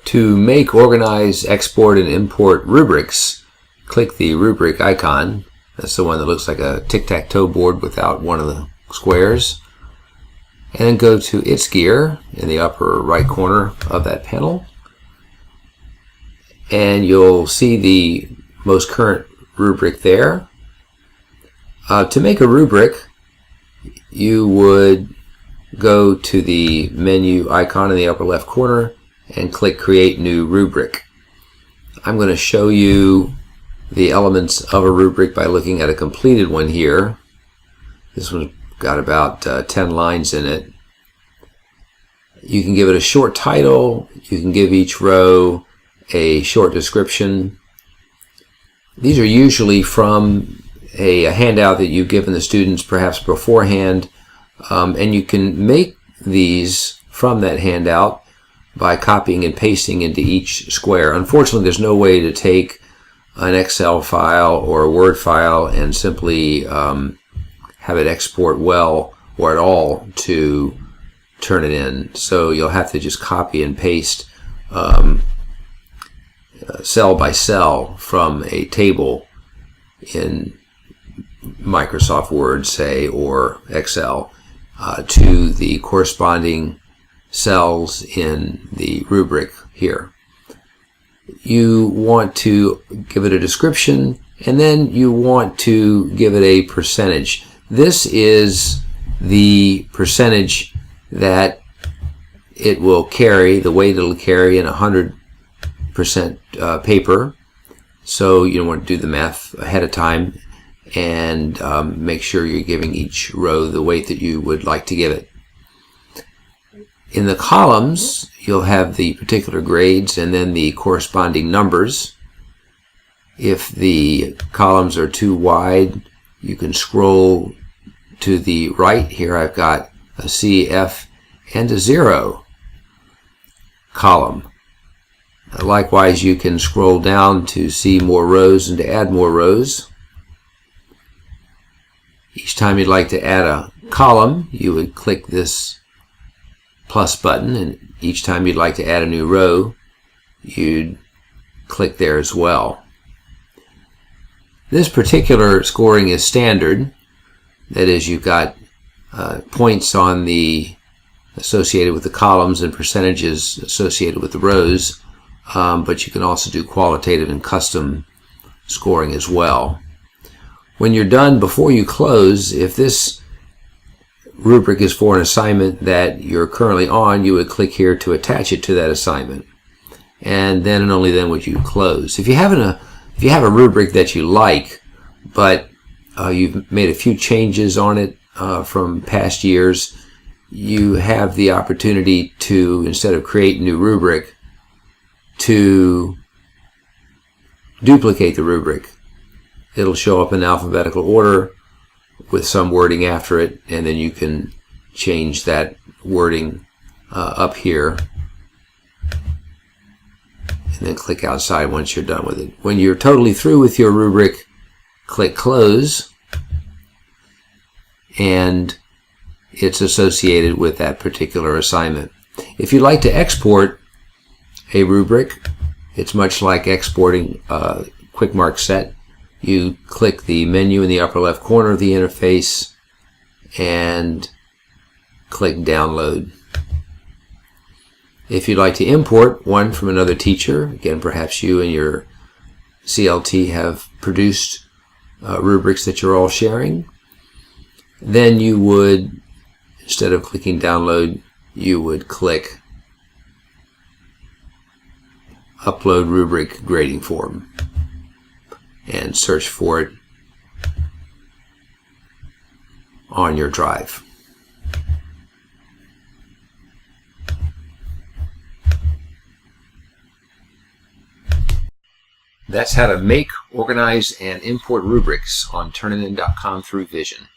To make, organize, export, and import rubrics, click the rubric icon. That's the one that looks like a tic-tac-toe board without one of the squares. And then go to its gear in the upper right corner of that panel. And you'll see the most current rubric there. To make a rubric, you would go to the menu icon in the upper left corner and click Create New Rubric. I'm going to show you the elements of a rubric by looking at a completed one here. This one's got about 10 lines in it. You can give it a short title. You can give each row a short description. These are usually from a handout that you've given the students perhaps beforehand, and you can make these from that handout by copying and pasting into each square. Unfortunately, there's no way to take an Excel file or a Word file and simply have it export well or at all to turn it in. So you'll have to just copy and paste cell by cell from a table in Microsoft Word, say, or Excel to the corresponding cells in the rubric here. You want to give it a description, and then you want to give it a percentage. This is the percentage that it will carry, the weight it'll carry in 100% paper. So you want to do the math ahead of time and make sure you're giving each row the weight that you would like to give it. In the columns, you'll have the particular grades and then the corresponding numbers. If the columns are too wide, you can scroll to the right. Here I've got a C, F, and a 0 column. Likewise, you can scroll down to see more rows and to add more rows. Each time you'd like to add a column, you would click this plus button, and each time you'd like to add a new row, you'd click there as well. This particular scoring is standard. That is, you've got points on the associated with the columns and percentages associated with the rows, but you can also do qualitative and custom scoring as well. When you're done, before you close, if this rubric is for an assignment that you're currently on, you would click here to attach it to that assignment, and then and only then would you close. If you have a rubric that you like, but you've made a few changes on it from past years, you have the opportunity to, instead of create a new rubric, to duplicate the rubric. It'll show up in alphabetical order with some wording after it, and then you can change that wording up here and then click outside once you're done with it. When you're totally through with your rubric, click Close, and it's associated with that particular assignment. If you'd like to export a rubric, it's much like exporting a quick mark set. You click the menu in the upper left corner of the interface and click Download. If you'd like to import one from another teacher, again, perhaps you and your CLT have produced rubrics that you're all sharing, then you would, instead of clicking Download, you would click Upload Rubric Grading Form and search for it on your drive. That's how to make, organize, and import rubrics on Turnitin.com through Vision.